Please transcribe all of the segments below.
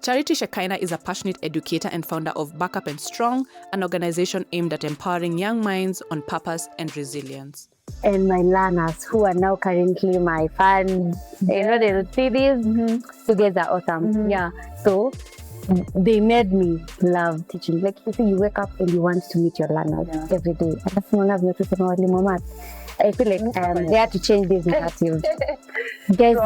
Charity Shekinah is a passionate educator and founder of Backup and Strong, an organization aimed at empowering young minds on purpose and resilience. And my learners who are now currently my fans, they'll see this. You guys are awesome. Yeah. So they made me love teaching. Like you see, you wake up and you want to meet your learners every day. I feel like they had to change this narrative. Guys,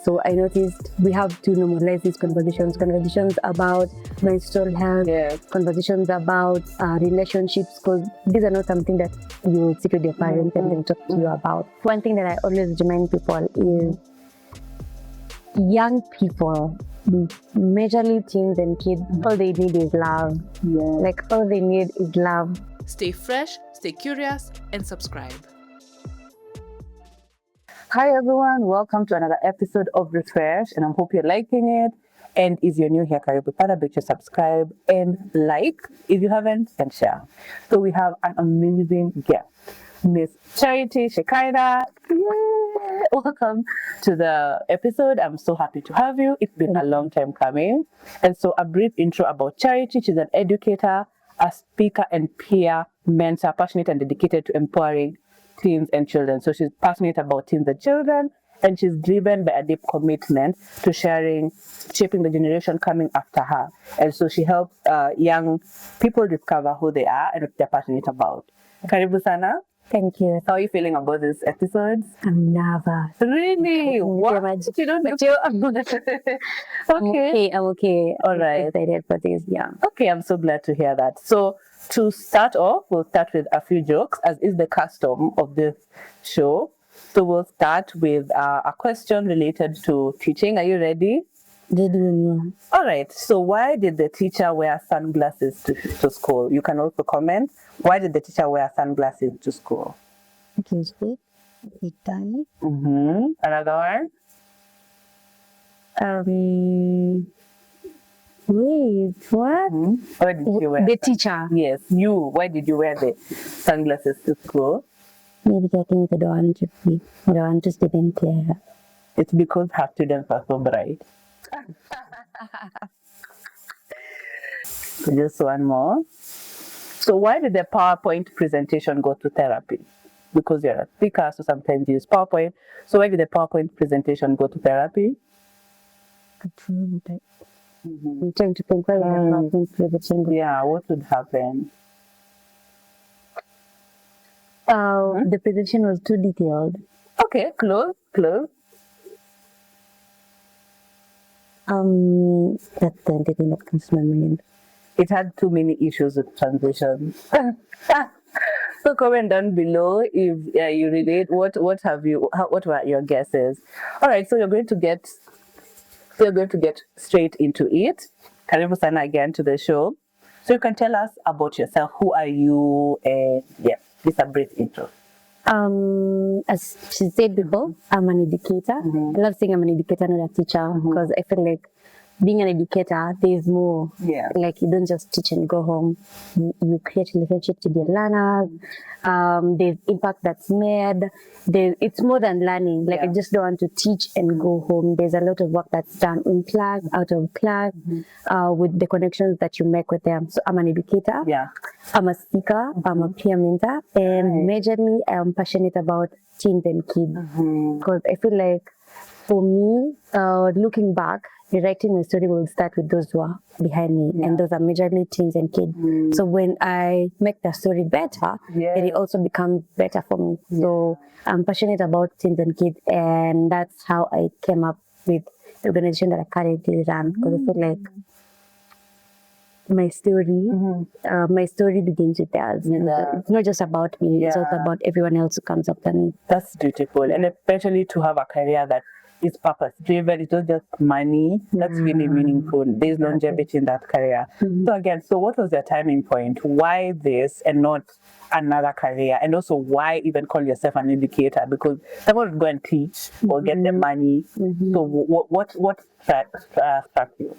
so I noticed we have to normalize these conversations about menstrual health, conversations about relationships, because these are not something that you sit with your parents and then talk to you about. One thing that I always remind people is young people, majorly teens and kids, all they need is love. Like all they need is love. Stay fresh, stay curious, and subscribe. Hi everyone, welcome to another episode of Refresh, and I hope you're liking it. And if you're new here, karibu sana, make sure subscribe and like if you haven't, and share. So we have an amazing guest, Miss Charity Shekinah. Yay! Welcome to the episode. I'm so happy to have you. It's been a long time coming. And so a brief intro about Charity. She's an educator, a speaker and peer mentor, passionate and dedicated to empowering teens and children. So she's passionate about teens and children, and she's driven by a deep commitment to shaping the generation coming after her. And so she helps young people discover who they are and what they're passionate about. Karibu sana. Thank you. How are you feeling about these episodes? I'm nervous. Really? What? You don't know? Okay. I'm okay. All right. I'm excited for this. Yeah. Okay, I'm so glad to hear that. So to start off, we'll start with a few jokes, as is the custom of this show. So we'll start with a question related to teaching. Are you ready? All right. So why did the teacher wear sunglasses to school? You can also comment. Why did the teacher wear sunglasses to school? Another one? Wait, what? Why did you wear the teacher? Yes, you. Why did you wear the sunglasses to school? Maybe getting the don't want to student here. It's because her students are so bright. Just one more. So why did the PowerPoint presentation go to therapy? Because you're a speaker, so sometimes you use PowerPoint. So why did the PowerPoint presentation go to therapy? I'm trying to think why Yeah, what would happen? The presentation was too detailed. Okay, close. That's the only thing that comes to my mind. It had too many issues with transition. So comment down below if you relate. What were your guesses? All right, so you're going to get straight into it. Karibu sana again to the show. So you can tell us about yourself. Who are you? And this is a brief intro. As she said before, I'm an educator. I love saying I'm an educator, not a teacher, because I feel like being an educator, there's more. Like you don't just teach and go home. You create relationships with your learners. There's impact that's made. It's more than learning. Like I just don't want to teach and go home. There's a lot of work that's done in class, out of class, with the connections that you make with them. So I'm an educator. I'm a speaker. I'm a peer mentor, and majorly I'm passionate about teens and kids, because I feel like for me, looking back, rewriting my story will start with those who are behind me, and those are majorly teens and kids. So when I make the story better, it also becomes better for me. So I'm passionate about teens and kids, and that's how I came up with the organization that I currently run, because I feel like my story begins with theirs. It's not just about me, it's also about everyone else who comes after me. That's beautiful, and especially to have a career that is purpose driven. It's not just money. That's really meaningful. There's longevity in that career. So again, what was your timing point? Why this and not another career? And also why even call yourself an educator? Because someone would go and teach or get the money. So what struck you?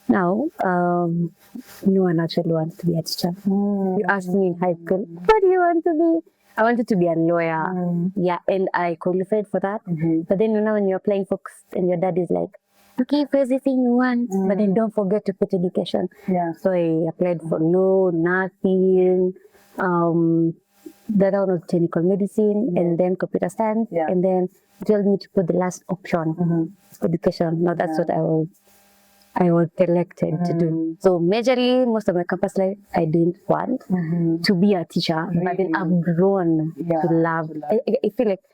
Now, no one actually wants to be a teacher. You asked me in high school, what do you want to be? I wanted to be a lawyer. And I qualified for that. But then when you're applying for, and your dad is like, okay, for everything you want, but then don't forget to put education. Yeah. So I applied for law, nursing, the other one was clinical medicine, and then computer science, and then told me to put the last option, education. Now that's what I was selected to do. So majorly, most of my campus life, I didn't want to be a teacher, but then I've grown to love. I feel like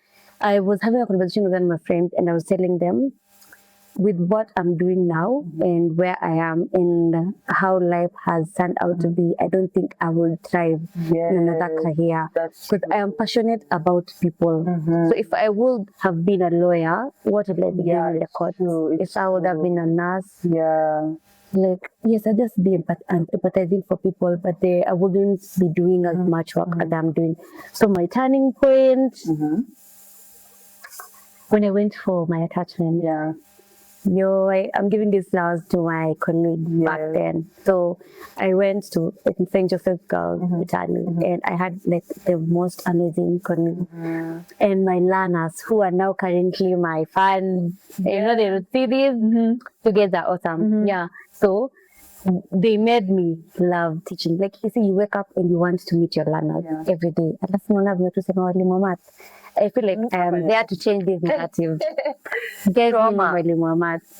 I was having a conversation with one of my friends, and I was telling them, with what I'm doing now and where I am and how life has turned out to be, I don't think I will thrive in another career. Because I am passionate about people. So if I would have been a lawyer, what would I be doing in the court? If I would have been a nurse, like, yes, I just be empathizing for people, but I wouldn't be doing as much work as I'm doing. So my turning point, when I went for my attachment, I'm giving these flowers to my colleague back then. So I went to St. Joseph's Girls Italy, and I had like the most amazing colleague. And my learners, who are now currently my fans, you know, they would see these together, awesome. So they made me love teaching. Like, you see, you wake up and you want to meet your learners every day. I feel like I'm there to change this narrative.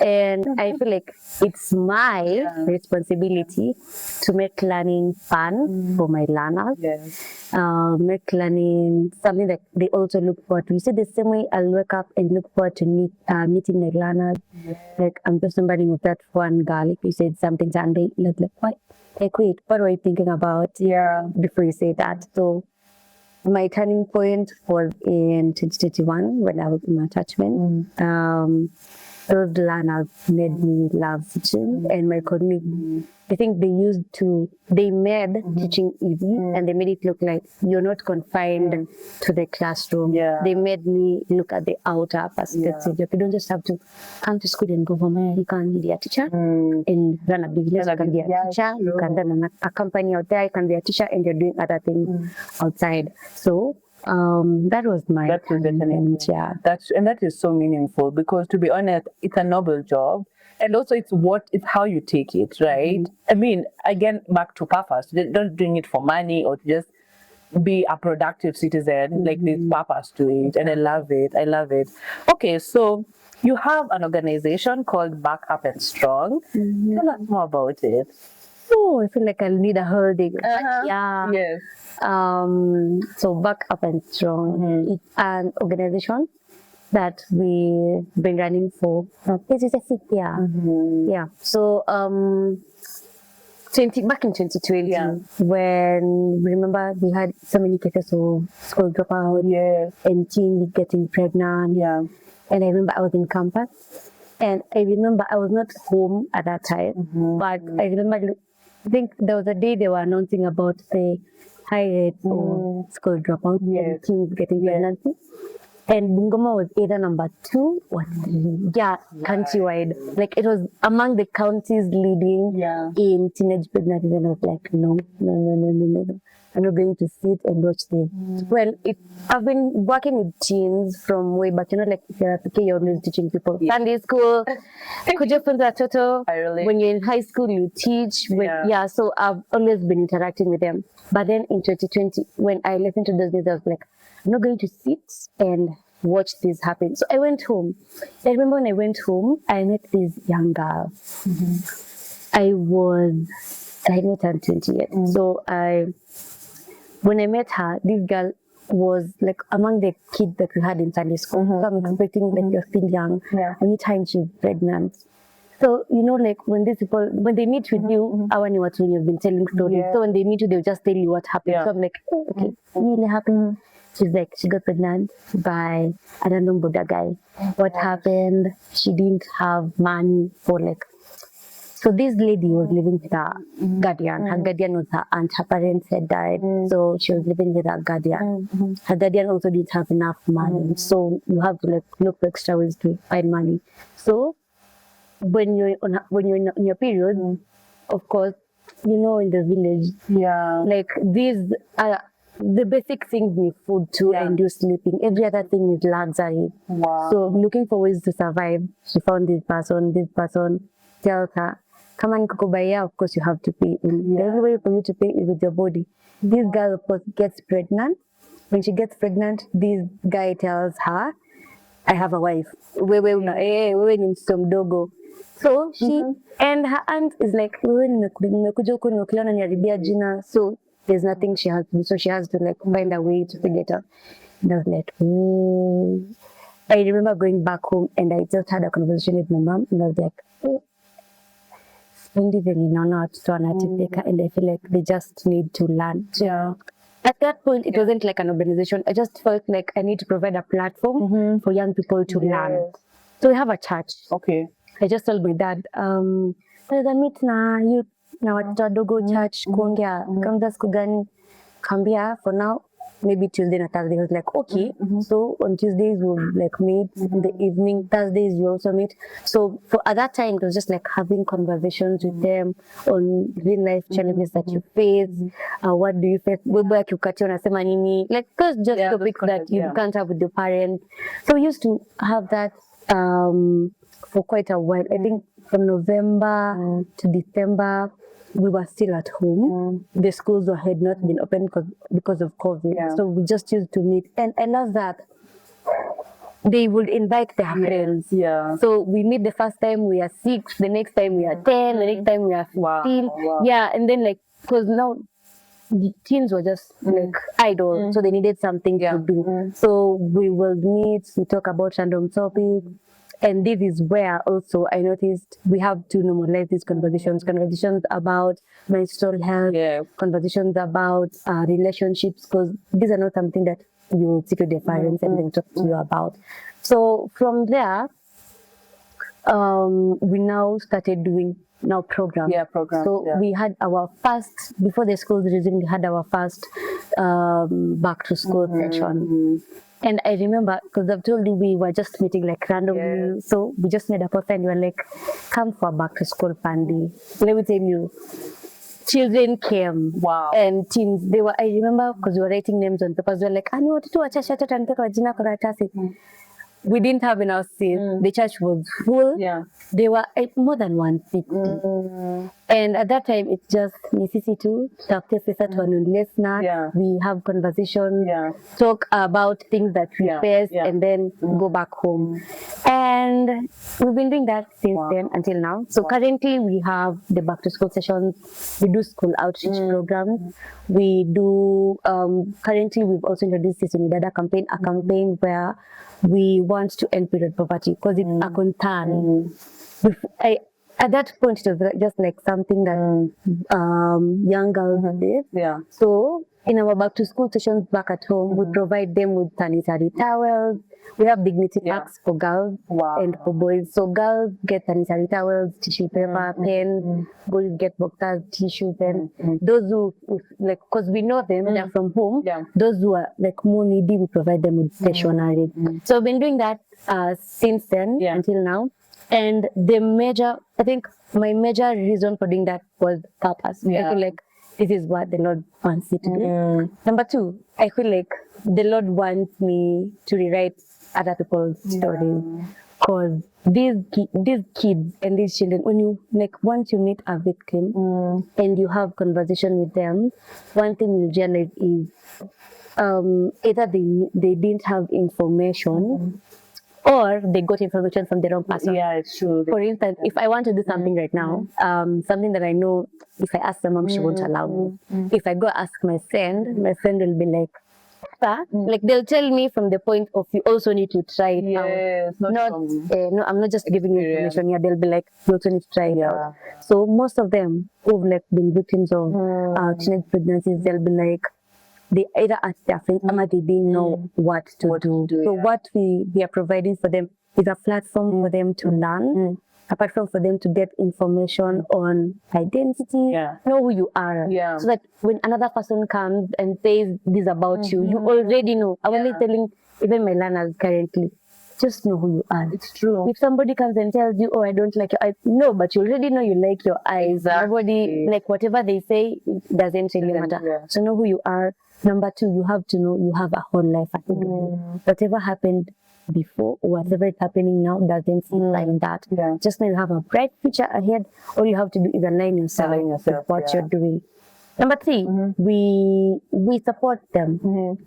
And I feel like it's my responsibility to make learning fun for my learners. Make learning something that they also look forward to. You see, the same way I'll wake up and look forward to meeting my learners. Like, I'm just somebody with that one girl. If you said something Sunday, like what? Like, wait, what were you thinking about? Before you say that. So my turning point was in 2021 when I was in my attachment. Those learners made me love teaching, and my colleagues, I think they made teaching easy, and they made it look like you're not confined to the classroom. They made me look at the outer perspective. You don't just have to come to school and go home. You can be a teacher and run a business. You can be a teacher. You can run a company out there. You can be a teacher and you're doing other things outside. So that was my that is so meaningful, because to be honest, it's a noble job, and also it's how you take it, right? I mean, again, back to purpose. Don't doing it for money or to just be a productive citizen. Like, there's purpose to it, and I love it. Okay, so you have an organization called Back Up and Strong. Tell us more about it. Oh, I feel like I'll need a whole day. Yes. So Back Up and Strong, it's an organization that we've been running for this is a 6 year. So back in 2020, when, remember, we had so many cases of school dropout and teens getting pregnant. And I remember I was in campus, and I remember I was not home at that time, but I remember, I think there was a day they were announcing about the high rate of school dropout and teens getting pregnant. And Bungoma was either number 2 or 3. Countrywide. Like, it was among the counties leading in teenage pregnancies. And I was like, no. I'm not going to sit and watch this. Well, I've been working with teens from way back. You know, like, if you're a PK, you're always teaching people. Sunday school, kujifunza toto. When you're in high school, you teach. So I've always been interacting with them. But then in 2020, when I listened to those days, I was like, I'm not going to sit and watch this happen. So I went home. I remember when I went home, I met this young girl. I not turned 20 yet. So when I met her, this girl was like among the kids that we had in Sunday school. So I'm expecting that you're still young. Anytime she's pregnant. So, you know, like, when these people, when they meet with you, I want what you've been telling stories. So when they meet you, they'll just tell you what happened. So I'm like, okay, really happened. She's like, she got pregnant by a random Buddha guy. What happened? She didn't have money for, like, so this lady was living with her guardian. Her guardian was her aunt. Her parents had died. So she was living with her guardian. Her guardian also didn't have enough money. So you have to, like, look for extra ways to find money. So when you're in your period, of course, you know, in the village, like, these The basic things need food too, and you're sleeping. Every other thing is luxury. Wow. So looking for ways to survive, she found this person tells her, come on, Kokobaya, of course you have to pay. The only way for you to pay is with your body. This girl, of course, gets pregnant. When she gets pregnant, this guy tells her, I have a wife. Wewe ni mtoto mdogo. So she and her aunt is like, wewe nimekuja huko nimekuja unaniharibia jina. So there's nothing she has to do. So she has to like find a way to figure it out. And I was like, I remember going back home and I just had a conversation with my mom and I was like, sipendi venye naona watoto wanateseka, and I feel like they just need to learn. Yeah. At that point, it wasn't like an organization. I just felt like I need to provide a platform for young people to learn. So we have a church. Okay. I just told my dad, naweza meet na youth na watoto wadogo church kuongea kama siku gani, kambia for now maybe Tuesday na Thursday. I was like, okay. So on Tuesdays we'll like meet in the evening. Thursdays we also meet. So at that time it was just like having conversations with them on real life challenges that you face. What do you face? Wewe akiukatia unasema nini? Like those just topics that you can't have with your parents. So we used to have that for quite a while. I think from November to December. We were still at home. The schools had not been open because of COVID. So we just used to meet. And I love that they would invite their friends. So we meet the first time we are 6, the next time we are 10, the next time we are 15. Yeah, and then like, because now the teens were just like idle, so they needed something to do. So we will meet, we talk about random topics. And this is where also I noticed we have to normalize these conversations about menstrual health, conversations about relationships, because these are not something that you sit with your parents and then talk to you about. So from there, we now started doing programs. So we had our first, before the schools resumed, we had our first back to school session. And I remember, because I've told you we were just meeting like randomly, so we just made a post and we were like, come for a back to school party. Let me tell you, children came. And teens, they were, I remember, because we were writing names on papers, we were like, watoto wachache watoto wanataka wajina karatasi. We didn't have enough seats. The church was full. There were more than 150. And at that time, it's just necessity to we have conversations, talk about things that we face, and then go back home. And we've been doing that since then until now. So currently, we have the back to school sessions. We do school outreach programs. We do, currently, we've also introduced this Unidada campaign, a campaign where we want to end period poverty because it's a concern. At that point, it was just like something that young girls did. So in our back to school sessions back at home, we provide them with sanitary towels. We have dignity packs for girls and for boys. So girls get sanitary towels, tissue paper, pens. Boys get boxers, tissue, pens. Those who like, because we know them, they're from home. Those who are like more needy, we provide them with stationery. So I've been doing that since then until now. And the major, I think my major reason for doing that was purpose. I feel like this is what the Lord wants me to do. Number 2, I feel like the Lord wants me to rewrite other people's stories. Because these kids and these children, when you once you meet a victim and you have conversation with them, one thing you realize is either they didn't have information or they got information from the wrong person. It's true. For instance, if I want to do something right now, something that I know if I ask my mom, she won't allow me. If I go ask my friend will be like, like they'll tell me from the point of you also need to try it out. No, I'm not just giving you information. They'll be like, you also need to try it out. So most of them who've been victims of teenage pregnancies, they'll be like, they either asked their friends or they didn't know what to do. So what we are providing for them is a platform for them to learn, a platform for them to get information on identity, know who you are. So that when another person comes and says this about you, you already know. I'm only telling even my learners currently, just know who you are. It's true. If somebody comes and tells you, I don't like your eyes, no, but you already know you like your eyes. Nobody, like whatever they say, doesn't really matter. So know who you are. Number two, you have to know you have a whole life ahead of you. Whatever happened before or whatever is happening now doesn't seem like that. Just now you have a bright future ahead. All you have to do is align yourself with what you're doing. Number three, we support them.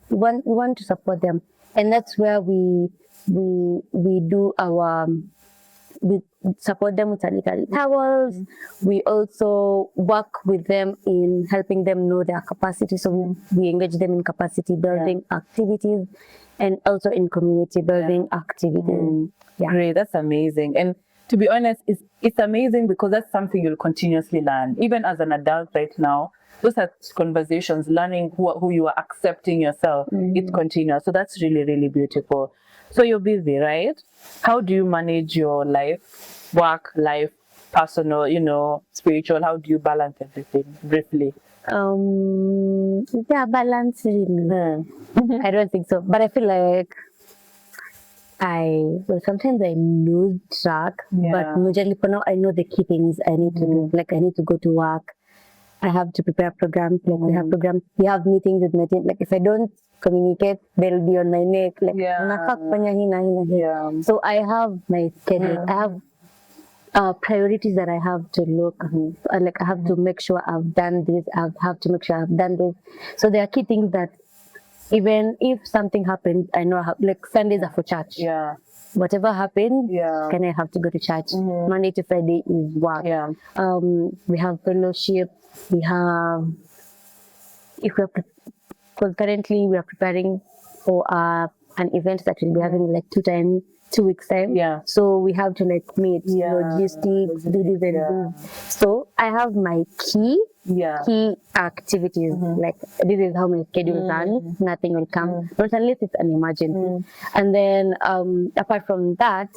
We want to support them, and that's where we do our we support them with sanitary towels. We also work with them in helping them know their capacity. So we engage them in capacity building activities and also in community building activities. Great, that's amazing. And to be honest, it's amazing because that's something you'll continuously learn. Even as an adult right now, those are conversations, learning who you are, accepting yourself. It's continuous. So that's really, really beautiful. So you're busy, right? How do you manage your life, work, life, personal, spiritual? How do you balance everything briefly? Balance really. I don't think so. But I feel like sometimes I lose track, but majorly for now I know the key things I need to do. Like I need to go to work. I have to prepare programs. Like we have programs. We have meetings with my team. Like if I don't communicate, they'll be on my neck. Like so I have my schedule. I have priorities that I have to look. Like I have to make sure I've done this. I have to make sure I've done this. So there are key things that even if something happens, I know I have, like Sundays are for church. Whatever happens, can I have to go to church? Monday to Friday is work. We have fellowship. We have, because currently we are preparing for an event that we'll be having like 2 weeks time. So we have to like meet logistics, do this and this. So I have my key activities. Like this is how my schedule runs. Nothing will come, not unless it's an emergency. And then apart from that,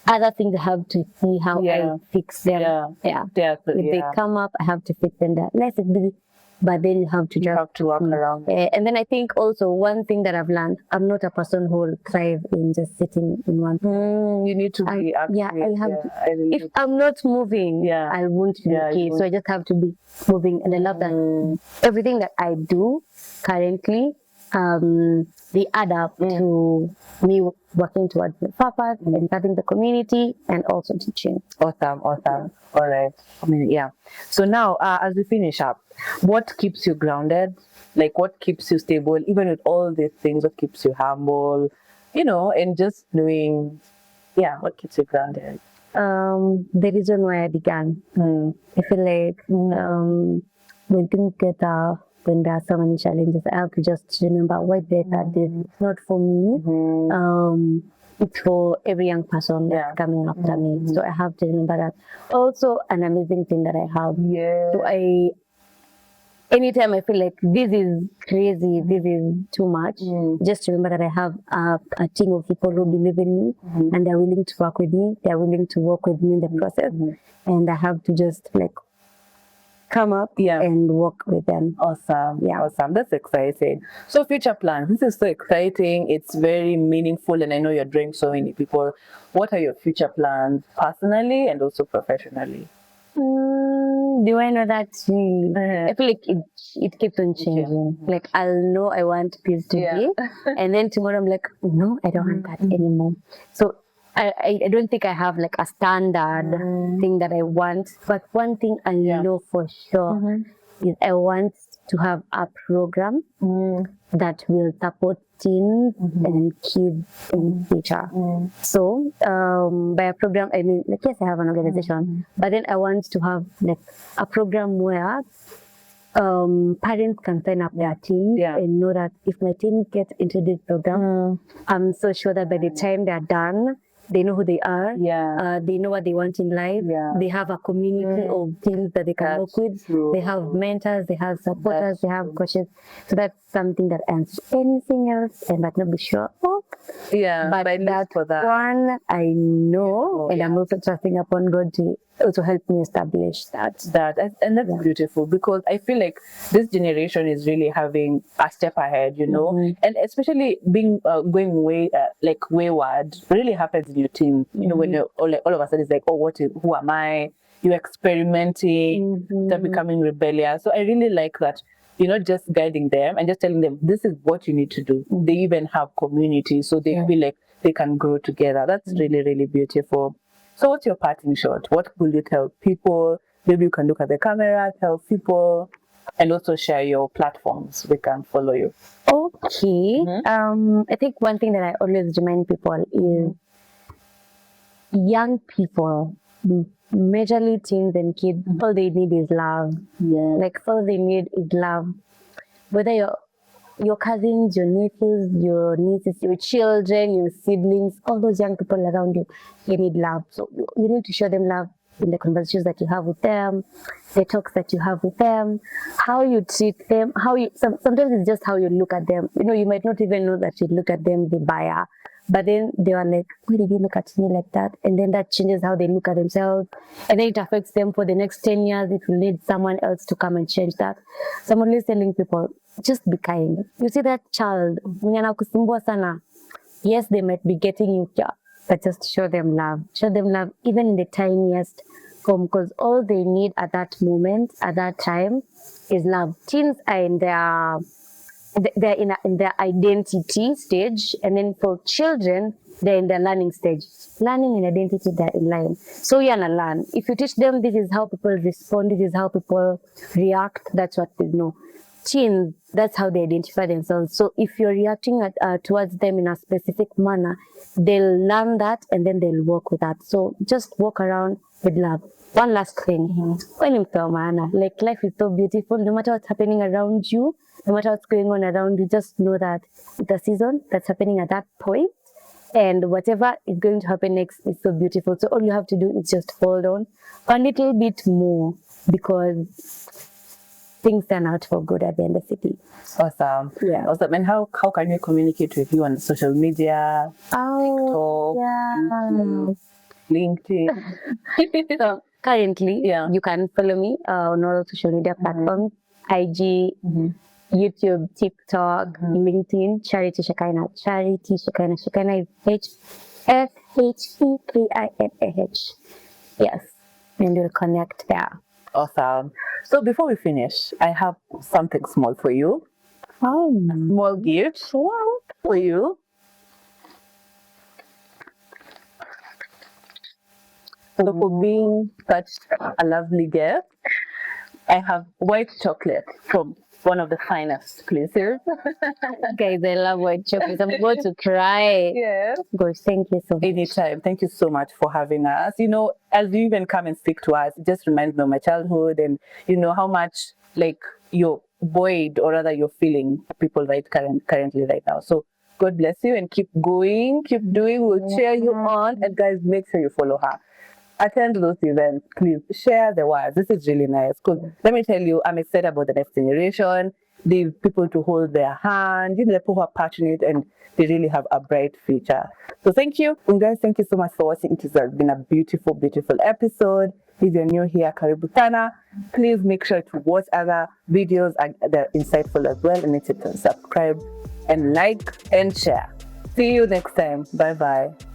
other things I have to see how I fix them. If they come up, I have to fix them. Less is busy, but then you have to work around. And then I think also one thing that I've learned, I'm not a person who will thrive in just sitting in one place. You need to be active. I have to. If I'm not moving, I won't be okay. So I just have to be moving, and I love that everything that I do currently, they add up to me working towards the purpose and serving the community and also teaching. Awesome. All right. So now, as we finish up, what keeps you grounded? Like, what keeps you stable, even with all these things? What keeps you humble? And just knowing, what keeps you grounded? The reason why I began. I feel like when things get tough, when there are so many challenges, I have to just remember why they did this. It's not for me. It's for every young person that's coming after me. So I have to remember that. Also, an amazing thing that I have. So anytime I feel like this is crazy, this is too much, just remember that I have a team of people who believe in me and they're willing to work with me. They're willing to work with me in the process. And I have to just like come up and work with them. Awesome. That's exciting. So future plans. This is so exciting. It's very meaningful, and I know you're drawing so many people. What are your future plans personally and also professionally? Do I know that? I feel like it keeps on changing. Like I'll know I want peace today, and then tomorrow I'm like, no, I don't want that anymore. So I don't think I have like a standard thing that I want, but one thing I know for sure is I want to have a program that will support teens and kids in future. So by a program, I mean, like, yes, I have an organization, but then I want to have like a program where parents can sign up their teen and know that if my teen gets into this program, I'm so sure that by the time they're done, they know who they are. They know what they want in life. They have a community of teens that they can work with. They have mentors, they have supporters, they have coaches. So that's something that ends anything else I might not be sure of. But that one I know, and I'm also trusting upon God to also help me establish that. And that's beautiful, because I feel like this generation is really having a step ahead, and especially being going wayward really happens in your team. When you're all of a sudden it's like, who am I? You're experimenting, they're becoming rebellious. So I really like that you're not just guiding them and just telling them this is what you need to do. They even have community, so they feel like they can grow together. That's really, really beautiful. So what's your parting shot? What will you tell people? Maybe you can look at the camera, tell people, and also share your platforms. We can follow you. Okay. I think one thing that I always remind people is young people, majorly teens and kids, all they need is love. Like all they need is love. Whether your cousins, your nephews, your nieces, your children, your siblings, all those young people around you, they need love. So you need to show them love in the conversations that you have with them, the talks that you have with them, how you treat them, sometimes it's just how you look at them. You know, you might not even know that you look at them, the buyer, but then they are like, why did you look at me like that? And then that changes how they look at themselves. And then it affects them for the next 10 years. It will need someone else to come and change that. So I'm always telling people, just be kind. You see that child, yes, they might be getting you here, but just show them love. Show them love even in the tiniest form, because all they need at that moment, at that time, is love. Teens are in their identity stage, and then for children, they're in their learning stage. Learning and identity, they're in line. So you're gonna learn. If you teach them this is how people respond, this is how people react, that's what they know. Teens, that's how they identify themselves. So if you're reacting towards them in a specific manner, they'll learn that and then they'll work with that. So just walk around with love. One last thing, like life is so beautiful. No matter what's happening around you, no matter what's going on around you, just know that it's a season that's happening at that point, and whatever is going to happen next is so beautiful. So all you have to do is just hold on a little bit more, because things turn out for good at the end of the day. Awesome. Yeah. Awesome. And how can you communicate with you on social media? TikTok, YouTube, LinkedIn. So currently, you can follow me on all social media platforms, IG, YouTube, TikTok, LinkedIn, Charity Shekinah. Charity Shekinah. Shekinah is HFHEKINAH. Yes. And you'll connect there. Awesome. So before we finish, I have something small for you. Small gift for you. So for being such a lovely gift, I have white chocolate from one of the finest places. Guys, I love white chocolate. I'm going to cry. Yeah. Gosh, thank you so much. Anytime. Thank you so much for having us. You know, as you even come and speak to us, it just reminds me of my childhood, and you know how much like you're buoyed, or rather you're feeling people right currently right now. So God bless you and keep going, keep doing. We'll cheer you on, and guys, make sure you follow her. Attend those events, please share the words. This is really nice. Because let me tell you, I'm excited about the next generation. They people to hold their hand, you know, the people who are passionate and they really have a bright future. So thank you. And guys, thank you so much for watching. It has been a beautiful, beautiful episode. If you're new here, karibu sana. Please make sure to watch other videos. They're insightful as well. And make sure to subscribe and like and share. See you next time. Bye-bye.